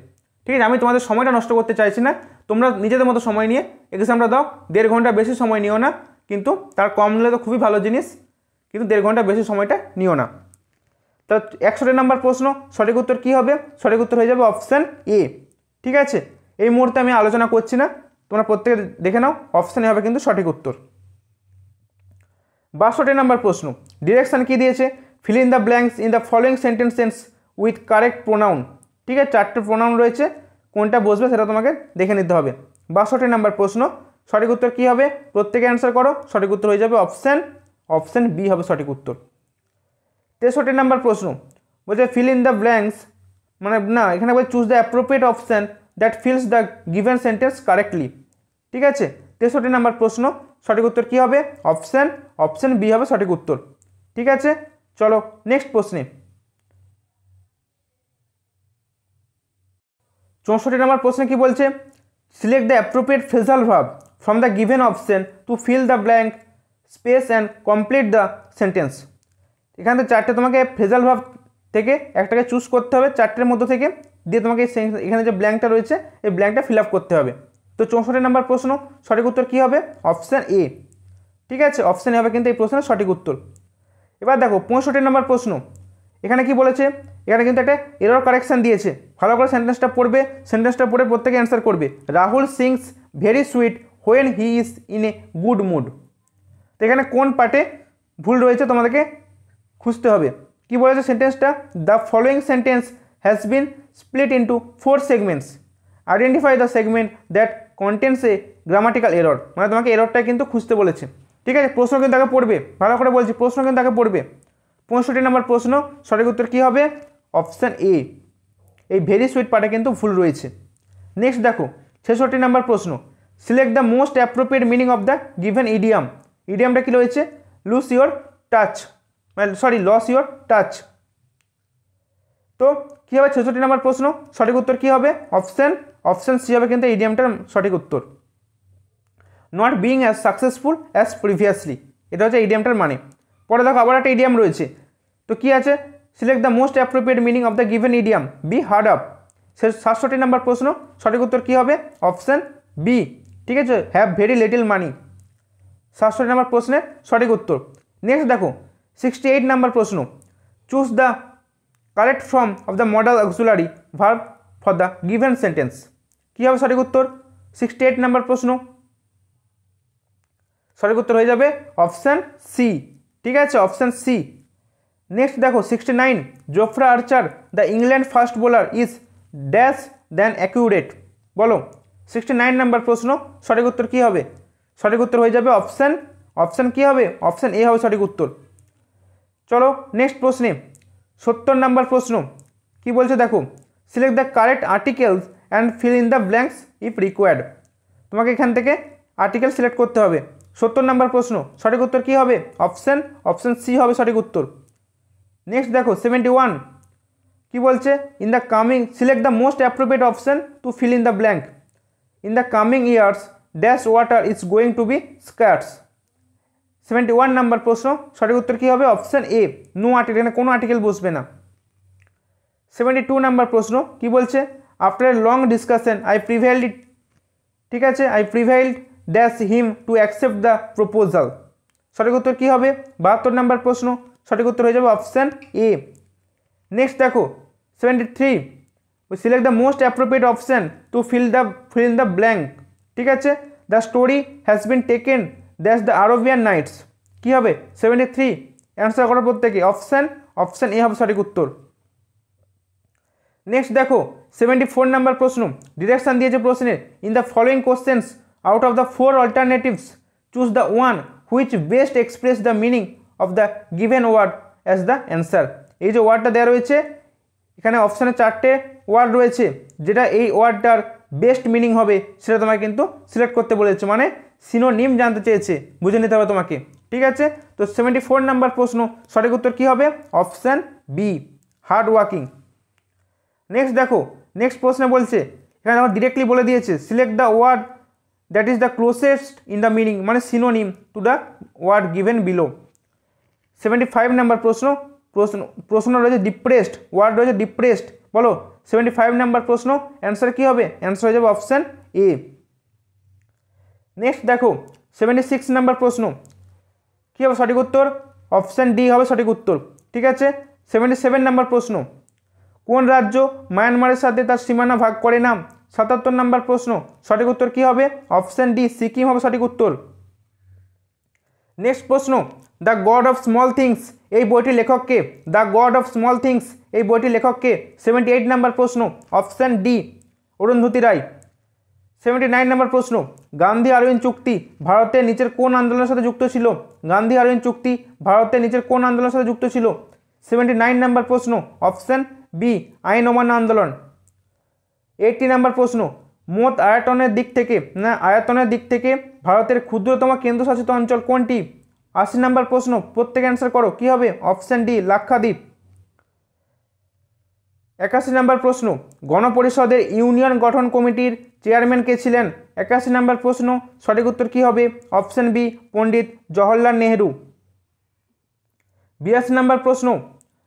ঠিক আছে, আমি তোমাদের সময়টা নষ্ট করতে চাইছি না, তোমরা নিজেদের মতো সময় নিয়ে এক্সামটা দাও। 1.5 ঘন্টা বেশি সময় নিও না, কিন্তু তার কম নিলে তো খুবই ভালো জিনিস, কিন্তু 1.5 ঘন্টা বেশি সময়টা নিও না। তা 61 নম্বর প্রশ্ন, সঠিক উত্তর কী হবে? সঠিক উত্তর হয়ে যাবে অপশান এ। ঠিক আছে, এই মুহূর্তে আমি আলোচনা করছি না, তোমরা প্রত্যেকে দেখে নাও, অপশান এ হবে কিন্তু সঠিক উত্তর। 62 নম্বর প্রশ্ন, ডিরেকশান কী দিয়েছে? Feel in the blanks in the following sentences with correct pronoun. ঠিক আছে, 4টে প্রোনাউন রয়েছে, কোনটা বসবে সেটা তোমাকে দেখে নিতে হবে। 62 নম্বর প্রশ্ন, সঠিক উত্তর কী হবে? প্রত্যেকে অ্যান্সার করো। সঠিক উত্তর হয়ে যাবে অপশান বি হবে সঠিক উত্তর। 63 নম্বর প্রশ্ন, বলছে ফিল ইন দ্য ব্ল্যাঙ্কস, মানে না, এখানে বলছে choose the appropriate option that feels the given sentence correctly. ঠিক আছে, 63 নম্বর প্রশ্ন, সঠিক উত্তর কী হবে? অপশান বি হবে সঠিক উত্তর। ঠিক আছে, চলো নেক্সট প্রশ্নে। 64 নম্বর প্রশ্নে কি বলছে? Select the appropriate phrasal verb from the given option to fill the blank space and complete the sentence. এখান থেকে 4টে তোমাকে ফ্রেজাল ভার্ব থেকে একটাকে চুজ করতে হবে, 4টের মধ্যে থেকে, দিয়ে তোমাকে এখানে যে ব্ল্যাঙ্কটা রয়েছে এই ব্ল্যাঙ্কটা ফিল আপ করতে হবে। তো 64 নম্বর প্রশ্ন, সঠিক উত্তর কী হবে? Option A. ঠিক আছে, অপশান এ হবে কিন্তু এই প্রশ্নের সঠিক উত্তর। এবার দেখো 65 নম্বর প্রশ্ন, এখানে কি বলেছে? এখানে কিন্তু একটা এরর কারেকশান দিয়েছে, ভালো করে সেন্টেন্সটা পড়বে, সেন্টেন্সটা পড়ে প্রত্যেকে অ্যান্সার করবে। Rahul sings very sweet when he is in a good mood. তো এখানে কোন পার্টে ভুল রয়েছে তোমাদেরকে খুঁজতে হবে। কি বলেছে সেন্টেন্সটা? The following sentence has been split into 4 segments, identify the segment that contents A grammatical error. মানে তোমাকে এররটা কিন্তু খুঁজতে বলেছে। ঠিক আছে, প্রশ্ন কিন্তু আগে পড়বে, ভালো করে বলছি, প্রশ্ন কিন্তু আগে পড়বে। 65 নম্বর প্রশ্ন, সঠিক উত্তর কী হবে? Option A. এই ভেরি সুইট পার্টে কিন্তু ভুল রয়েছে। নেক্সট দেখো 66 নম্বর প্রশ্ন, select the most appropriate meaning of the given idiom. ইডিয়ামটা কী রয়েছে? Lose your touch, lose your touch. তো কী হবে 66 নম্বর প্রশ্ন, সঠিক উত্তর কী হবে? অপশান সি হবে কিন্তু ইডিয়ামটার সঠিক উত্তর। Not being as successful as previously, এটা হচ্ছে ইডিয়ামটার মানে। পরে দেখো আবার একটা ইডিয়াম রয়েছে, তো কী আছে? Select the most appropriate meaning of the given idiom, be hard up. 67 নম্বর প্রশ্ন, সঠিক উত্তর কী হবে? Option B. ঠিক আছে, হ্যাভ ভেরি লিটল মানি, 67 নম্বর প্রশ্নের সঠিক উত্তর। নেক্সট দেখো 68 নম্বর প্রশ্ন, choose the correct form of the modal auxiliary verb for the given sentence. কী হবে সঠিক উত্তর? 68 নম্বর প্রশ্ন, সঠিক উত্তর হয়ে যাবে অপশান সি। ঠিক আছে, অপশান সি। নেক্সট দেখো 69, জোফরা আর্চার the England fast bowler is dash than accurate. বলো 69 নম্বর প্রশ্ন, সঠিক উত্তর কী হবে? সঠিক উত্তর হয়ে যাবে অপশান কী হবে? অপশান এ হবে সঠিক উত্তর। চলো নেক্সট প্রশ্নে 70 নম্বর প্রশ্ন, কি বলছে দেখো? Select the correct articles and feel in the blanks if required. তোমাকে এখান থেকে আর্টিকেল সিলেক্ট করতে হবে, 70 নম্বর প্রশ্ন, সঠিক উত্তর কী হবে? অপশন সি হবে সঠিক উত্তর। নেক্সট দেখো 71 কি বলছে? In the coming select the most appropriate option to fill in the blank. In the coming years dash water is going to be scarce. 71 নম্বর প্রশ্ন, সঠিক উত্তর কী হবে? অপশন এ, নো আর্টিকেল, এখানে কোনো আর্টিকেল বসবে না। 72 নম্বর প্রশ্ন কি বলছে? After a long discussion I prevailed, ঠিক আছে, I prevailed dash him to accept the proposal. সঠিক উত্তর কী হবে? 72 নম্বর প্রশ্ন, সঠিক উত্তর হয়ে যাবে অপশান এ। নেক্সট দেখো 73, select the most appropriate option to fill in the blank. ঠিক আছে, the story has been taken dash the Arabian Nights. কী হবে? 73 অ্যান্সার করো প্রত্যেকে, অপশান এ হবে সঠিক উত্তর। নেক্সট দেখো 74 নম্বর প্রশ্ন, ডিরেকশান দিয়েছে প্রশ্নের, in the following questions out of the 4 alternatives choose the one which best express the meaning of the given word as the answer. এই যে ওয়ার্ডটা দেওয়া রয়েছে এখানে অপশানে 4টে ওয়ার্ড রয়েছে, যেটা এই ওয়ার্ডটার বেস্ট মিনিং হবে সেটা তোমাকে কিন্তু সিলেক্ট করতে বলেছে, মানে সিনোনিম জানতে চেয়েছে, বুঝে নিতে হবে তোমাকে। ঠিক আছে, তো 74 নম্বর প্রশ্ন, সঠিক উত্তর কী হবে? Option B, hard working. Next দেখো নেক্সট প্রশ্নে বলছে, এখানে আমার ডিরেক্টলি বলে দিয়েছে, select the word that is the closest in the meaning, মানে synonym to the word given below. 75 নম্বর প্রশ্ন রয়েছে ডিপ্রেসড, ওয়ার্ড রয়েছে ডিপ্রেসড, বলো 75 নম্বর প্রশ্ন অ্যান্সার কী হবে? অ্যান্সার হয়ে যাবে অপশান এ। নেক্সট দেখো 76 নম্বর প্রশ্ন, কী হবে সঠিক উত্তর? অপশান ডি হবে সঠিক উত্তর। ঠিক আছে, 77 নম্বর প্রশ্ন, কোন রাজ্য মায়ানমারের সাথে তার সীমানা ভাগ করে না? 77 নম্বর প্রশ্ন, সঠিক উত্তর কী হবে? অপশান ডি, সিকিম হবে সঠিক উত্তর। নেক্সট প্রশ্ন, the god of small things এই বইটির লেখককে? The god of small things এই বইটির লেখককে? 78 নম্বর প্রশ্ন, অপশান ডি, অরুন্ধতী রায়। 79 নম্বর প্রশ্ন, গান্ধী আরউইন চুক্তি ভারতের নিচের কোন আন্দোলনের সাথে যুক্ত ছিল? গান্ধী আরউইন চুক্তি ভারতের নিচের কোন আন্দোলনের সাথে যুক্ত ছিল? 79 নম্বর প্রশ্ন, অপশান বি, আইন অমান্য আন্দোলন। 80 নম্বর প্রশ্ন, মোট আয়তনের দিক থেকে ভারতের ক্ষুদ্রতম কেন্দ্রশাসিত অঞ্চল কোনটি? 80 নম্বর প্রশ্ন, প্রত্যেকে অ্যান্সার করো, কী হবে? Option D, Lakshadweep. 81 নম্বর প্রশ্ন, গণপরিষদের ইউনিয়ন গঠন কমিটির চেয়ারম্যান কে ছিলেন? 81 নম্বর প্রশ্ন, সঠিক উত্তর কী হবে? Option B, Pandit Jawaharlal Nehru. 82 নম্বর প্রশ্ন,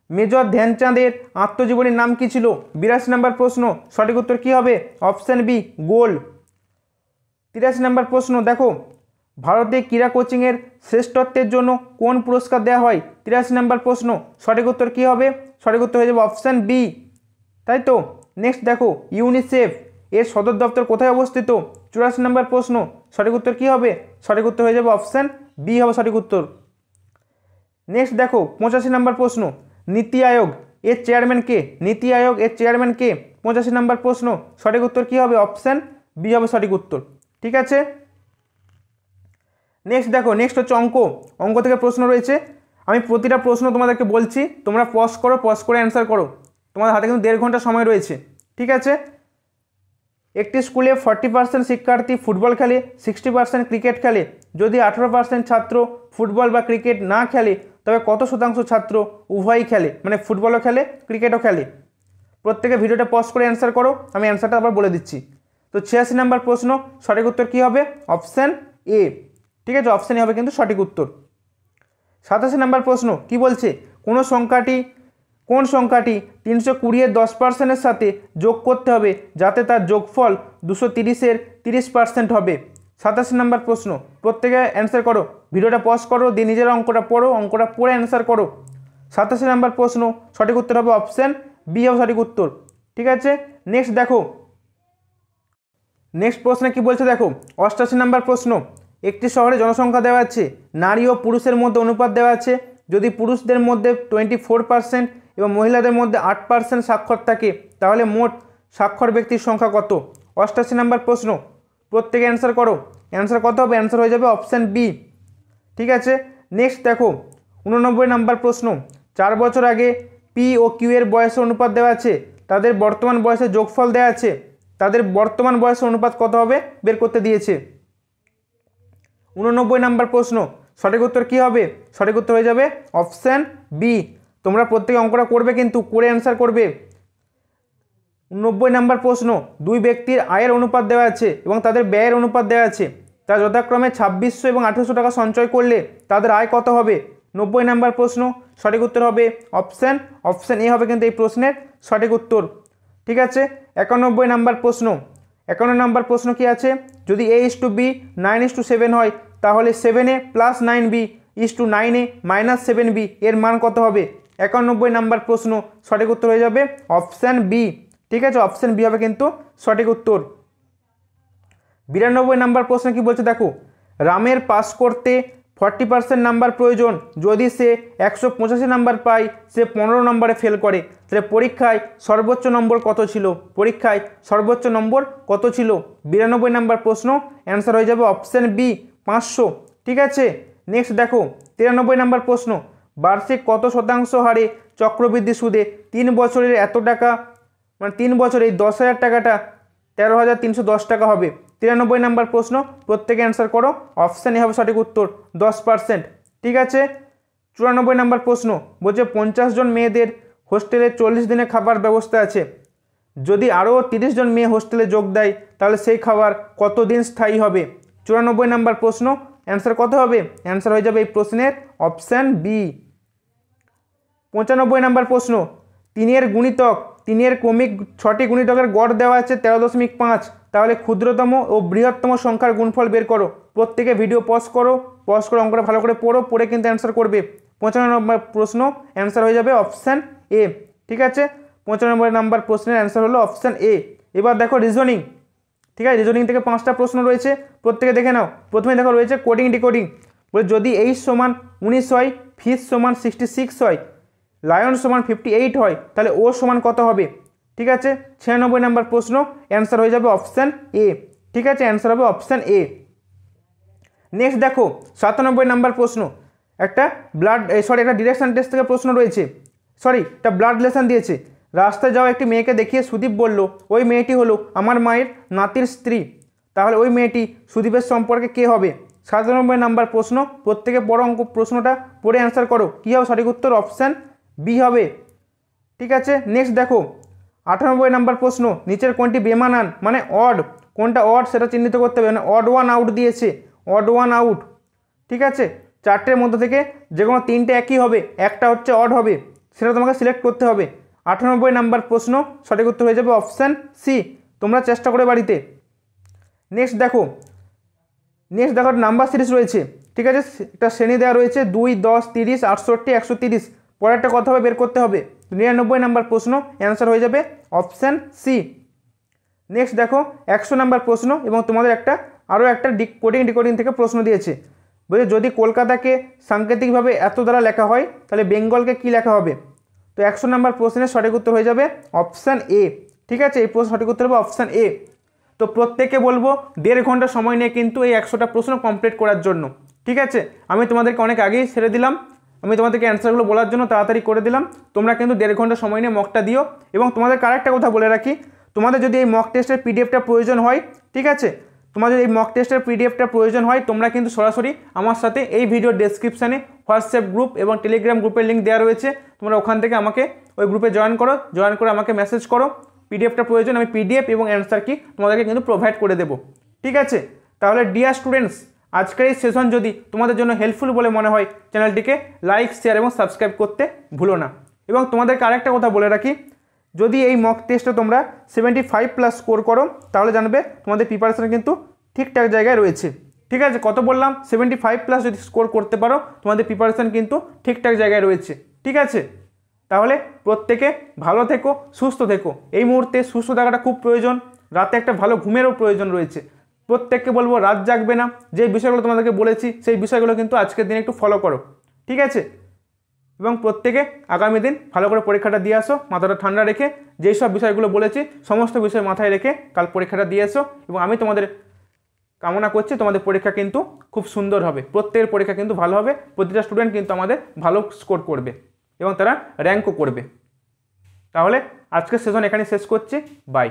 মেজর ধ্যানচাঁদের আত্মজীবনীর নাম কী ছিল? 82 নম্বর প্রশ্ন, সঠিক উত্তর কী হবে? অপশান বি, গোল। 83 নম্বর প্রশ্ন দেখো, ভারতে ক্রীড়া কোচিংয়ের শ্রেষ্ঠত্বের জন্য কোন পুরস্কার দেওয়া হয়? 83 নম্বর প্রশ্ন, সঠিক উত্তর কী হবে? সঠিক উত্তর হয়ে যাবে অপশান বি, তাই তো। নেক্সট দেখো, ইউনিসেফ এর সদর দপ্তর কোথায় অবস্থিত? 84 নম্বর প্রশ্ন, সঠিক উত্তর কী হবে? সঠিক উত্তর হয়ে যাবে অপশান বি হবে সঠিক উত্তর। নেক্সট দেখো 85 নম্বর প্রশ্ন, নীতি আয়োগ এর চেয়ারম্যান কে? নীতি আয়োগ এর চেয়ারম্যান কে? 85 নম্বর প্রশ্ন, সঠিক উত্তর কী হবে? অপশান বি হবে সঠিক উত্তর। ঠিক আছে, নেক্সট দেখো, নেক্সট হচ্ছে অঙ্ক থেকে প্রশ্ন রয়েছে। আমি প্রতিটা প্রশ্ন তোমাদেরকে বলছি, তোমরা পজ করে অ্যান্সার করো। তোমাদের হাতে কিন্তু 1.5 ঘন্টা সময় রয়েছে। ঠিক আছে, একটি স্কুলে 40% শিক্ষার্থী ফুটবল খেলে, 60% ক্রিকেট খেলে। যদি 18% ছাত্র ফুটবল বা ক্রিকেট না খেলে তবে কত শতাংশ ছাত্র উভয়ই খেলে, মানে ফুটবলও খেলে ক্রিকেটও খেলে? প্রত্যেকে ভিডিওটা পজ করে অ্যান্সার করো, আমি অ্যান্সারটা আবার বলে দিচ্ছি। তো 86 নম্বর প্রশ্ন, সঠিক উত্তর কী হবে? Option A. ঠিক আছে, অপশান এ হবে কিন্তু সঠিক উত্তর। 87 নম্বর প্রশ্ন কি বলছে? কোন সংখ্যাটি 320-এর 10%-এর সাথে যোগ করতে হবে যাতে তার যোগফল 230-এর 30% হবে? 87 নম্বর প্রশ্ন, প্রত্যেকে অ্যান্সার করো, ভিডিওটা পজ করো, দিয়ে নিজের অঙ্কটা পড়ে অ্যান্সার করো। 87 নম্বর প্রশ্ন, সঠিক উত্তর হবে অপশান বি হবে সঠিক উত্তর। ঠিক আছে, নেক্সট দেখো, নেক্সট প্রশ্নে কি বলছে দেখো, 88 নম্বর প্রশ্ন, একটি শহরে জনসংখ্যা দেওয়া আছে, নারী ও পুরুষের মধ্যে অনুপাত দেওয়া আছে। যদি পুরুষদের মধ্যে 24% এবং মহিলাদের মধ্যে 8% সাক্ষর থাকে তাহলে মোট সাক্ষর ব্যক্তির সংখ্যা কত? 88 নম্বর প্রশ্ন, প্রত্যেকে অ্যান্সার করো, অ্যান্সার কত হবে? অ্যান্সার হয়ে যাবে অপশান বি। ঠিক আছে, নেক্সট দেখো 89 নম্বর প্রশ্ন, 4 বছর আগে পি ও কিউ এর বয়সের অনুপাত দেওয়া আছে, তাদের বর্তমান বয়সের যোগফল দেওয়া আছে, তাদের বর্তমান বয়সের অনুপাত কত হবে বের করতে দিয়েছে। 89 নাম্বার প্রশ্ন, সঠিক উত্তর কী হবে? সঠিক উত্তর হয়ে যাবে অপশান বি। তোমরা প্রত্যেকে অঙ্কটা করবে, কিন্তু করে অ্যান্সার করবে। 90 নাম্বার প্রশ্ন, দুই ব্যক্তির আয়ের অনুপাত দেওয়া আছে এবং তাদের ব্যয়ের অনুপাত দেওয়া আছে। তা যথাক্রমে 2600 এবং 1800 টাকা সঞ্চয় করলে তাদের আয় কত হবে? 90 নাম্বার প্রশ্ন, সঠিক উত্তর হবে অপশান এ হবে কিন্তু এই প্রশ্নের সঠিক উত্তর। ঠিক আছে। 91 নাম্বার প্রশ্ন, 51 নাম্বার প্রশ্ন কি আছে? যদি a:b 9:7 হয়, তাহলে 7a + 9b = 9a - 7b এর মান কত হবে? 91 নাম্বার প্রশ্ন, সঠিক উত্তর হয়ে যাবে অপশান বি। ঠিক আছে, অপশান বি হবে কিন্তু সঠিক উত্তর। 92 নাম্বার প্রশ্ন কি বলছে দেখো, রামের পাস করতে 40% নাম্বার প্রয়োজন, যদি সে 185 নাম্বার পায় সে 15 নম্বরে ফেল করে, তাহলে পরীক্ষায় সর্বোচ্চ নম্বর কত ছিল? পরীক্ষায় সর্বোচ্চ নম্বর কত ছিল? 92 নাম্বার প্রশ্ন, অ্যান্সার হয়ে যাবে অপশান বি 500। ঠিক আছে। নেক্সট দেখো 93 নাম্বার প্রশ্ন, বার্ষিক কত শতাংশ হারে চক্রবৃদ্ধি সুদে 3 বছরের এত টাকা, মানে 3 বছরে এই 10,000 টাকাটা 13,310 টাকা হবে? 93 নাম্বার প্রশ্ন, প্রত্যেকে অ্যান্সার করো। অপশান এ হবে সঠিক উত্তর 10%। ঠিক আছে। 94 নাম্বার প্রশ্ন বলছে 50 জন মেয়েদের হোস্টেলে 40 দিনের খাবার ব্যবস্থা আছে, যদি আরও 30 জন মেয়ে হোস্টেলে যোগ দেয় তাহলে সেই খাবার কত দিন স্থায়ী হবে? 94 নাম্বার প্রশ্ন, অ্যান্সার কত হবে? অ্যান্সার হয়ে যাবে এই প্রশ্নের অপশান বি। 95 নাম্বার প্রশ্ন, 3 গুণিতক, 3 ক্রমিক 6টি গুণিতকের গড় দেওয়া আছে 13.5, তাহলে ক্ষুদ্রতম ও বৃহত্তম সংখ্যার গুণফল বের করো। প্রত্যেকে ভিডিও পজ করো, অঙ্কটা ভালো করে পড়ো, পড়ে কিন্তু অ্যান্সার করবে। 95 নম্বর প্রশ্ন, অ্যান্সার হয়ে যাবে অপশান এ। ঠিক আছে, 95 নাম্বার প্রশ্নের অ্যান্সার হলো অপশান এ। এবার দেখো রিজনিং। ঠিক আছে, রিজনিং থেকে 5টা প্রশ্ন রয়েছে, প্রত্যেকে দেখে নাও। প্রথমে দেখো রয়েছে কোডিং ডিকোডিং। বলে যদি h = 19 হয়, ফিশ = 66 হয়, লায়ন = 58 হয়, তাহলে ও সমান কত হবে? ঠিক আছে। 96 নাম্বার প্রশ্ন, অ্যান্সার হয়ে যাবে অপশান এ। ঠিক আছে, অ্যান্সার হবে অপশান এ। নেক্সট দেখো 97 নাম্বার প্রশ্ন, একটা ডিরেকশন টেস্ট থেকে প্রশ্ন রয়েছে, একটা ব্লাড রিলেশন দিয়েছে। রাস্তায় যাওয়া একটি মেয়েকে দেখিয়ে সুদীপ বলল, ওই মেয়েটি হলো আমার মায়ের নাতির স্ত্রী, তাহলে ওই মেয়েটি সুদীপের সম্পর্কে কে হবে? 97 নাম্বার প্রশ্ন, প্রত্যেকে পড়ো, প্রশ্নটা পড়ে অ্যান্সার করো। কী হবে সঠিক উত্তর? অপশান বি হবে। ঠিক আছে। নেক্সট দেখো 98 নাম্বার প্রশ্ন, নিচের কোনটি বেমানান মানে অড, কোনটা অড সেটা চিহ্নিত করতে হবে, মানে অড ওয়ান আউট দিয়েছে, অড ওয়ান আউট। ঠিক আছে, 4টের মধ্যে থেকে যে কোনো 3টে একই হবে, একটা হচ্ছে অড হবে, সেটা তোমাকে সিলেক্ট করতে হবে। 98 নাম্বার প্রশ্ন, সঠিক উত্তর হয়ে যাবে অপশান সি। তোমরা চেষ্টা করে বাড়িতে। নেক্সট দেখো নাম্বার সিরিজ রয়েছে। ঠিক আছে, একটা শ্রেণী দেওয়া রয়েছে 2, 10, 30, 68, 130। পরেরটা কত হবে বের করতে হবে। 99 নাম্বার প্রশ্ন, অ্যান্সার হয়ে যাবে অপশান সি। নেক্সট দেখো 100 নাম্বার প্রশ্ন, এবং তোমাদের আরও একটা কোডিং ডিকোডিং থেকে প্রশ্ন দিয়েছে। বলছে যদি কলকাতাকে সাংকেতিকভাবে এত দ্বারা লেখা হয়, তাহলে বেঙ্গলকে কি লেখা হবে? তো 100 নাম্বার প্রশ্নের সঠিক উত্তর হয়ে যাবে অপশান এ। ঠিক আছে, এই প্রশ্ন সঠিক উত্তর হবে অপশান এ। তো প্রত্যেককে বলবো 1.5 ঘন্টা সময় নিয়ে কিন্তু এই 100টা প্রশ্ন কমপ্লিট করার জন্য। ঠিক আছে, আমি তোমাদেরকে অনেক আগেই ছেড়ে দিলাম, আমি তোমাদেরকে অ্যান্সারগুলো বলার জন্য তাড়াতাড়ি করে দিলাম। তোমরা কিন্তু 1.5 ঘন্টা সময় নিয়ে মকটা দিও। এবং তোমাদের আরেকটা কথা বলে রাখি, তোমাদের যদি এই মক টেস্টের পিডিএফটা প্রয়োজন হয়, ঠিক আছে, তোমাদের এই মক টেস্টের পিডিএফটা প্রয়োজন হয়, তোমরা কিন্তু সরাসরি আমার সাথে এই ভিডিও ডেসক্রিপশানে হোয়াটসঅ্যাপ গ্রুপ এবং টেলিগ্রাম গ্রুপের লিঙ্ক দেওয়া রয়েছে, তোমরা ওখান থেকে আমাকে ওই গ্রুপে জয়েন করে আমাকে মেসেজ করো, পিডিএফটা প্রয়োজন, আমি পিডিএফ এবং অ্যান্সার কি তোমাদেরকে কিন্তু প্রোভাইড করে দেবো। ঠিক আছে, তাহলে ডিয়ার স্টুডেন্টস, আজকের এই সেশন যদি তোমাদের জন্য হেল্পফুল বলে মনে হয়, চ্যানেলটিকে লাইক, শেয়ার এবং সাবস্ক্রাইব করতে ভুলো না। এবং তোমাদেরকে আরেকটা কথা বলে রাখি, যদি এই মক টেস্টে তোমরা 75+ স্কোর করো, তাহলে জানবে তোমাদের প্রিপারেশন কিন্তু ঠিকঠাক জায়গায় রয়েছে। ঠিক আছে, কত বললাম? 75+ যদি স্কোর করতে পারো, তোমাদের প্রিপারেশন কিন্তু ঠিকঠাক জায়গায় রয়েছে। ঠিক আছে, তাহলে প্রত্যেকে ভালো থেকো, সুস্থ থেকো। এই মুহূর্তে সুস্থ থাকাটা খুব প্রয়োজন, রাতে একটা ভালো ঘুমেরও প্রয়োজন রয়েছে। প্রত্যেককে বলবো রাত জাগবে না, যে বিষয়গুলো তোমাদেরকে বলেছি সেই বিষয়গুলো কিন্তু আজকের দিনে একটু ফলো করো। ঠিক আছে, এবং প্রত্যেকে আগামী দিন ভালো করে পরীক্ষাটা দিয়ে আসো, মাথাটা ঠান্ডা রেখে, যেই সব বিষয়গুলো বলেছি সমস্ত বিষয় মাথায় রেখে কাল পরীক্ষাটা দিয়ে আসো। এবং আমি তোমাদের কামনা করছি তোমাদের পরীক্ষা কিন্তু খুব সুন্দর হবে, প্রত্যেকের পরীক্ষা কিন্তু ভালো হবে, প্রতিটা স্টুডেন্ট কিন্তু আমাদের ভালো স্কোর করবে এবং তারা র্যাঙ্কও করবে। তাহলে আজকের সেশন এখানে শেষ করছি, বাই।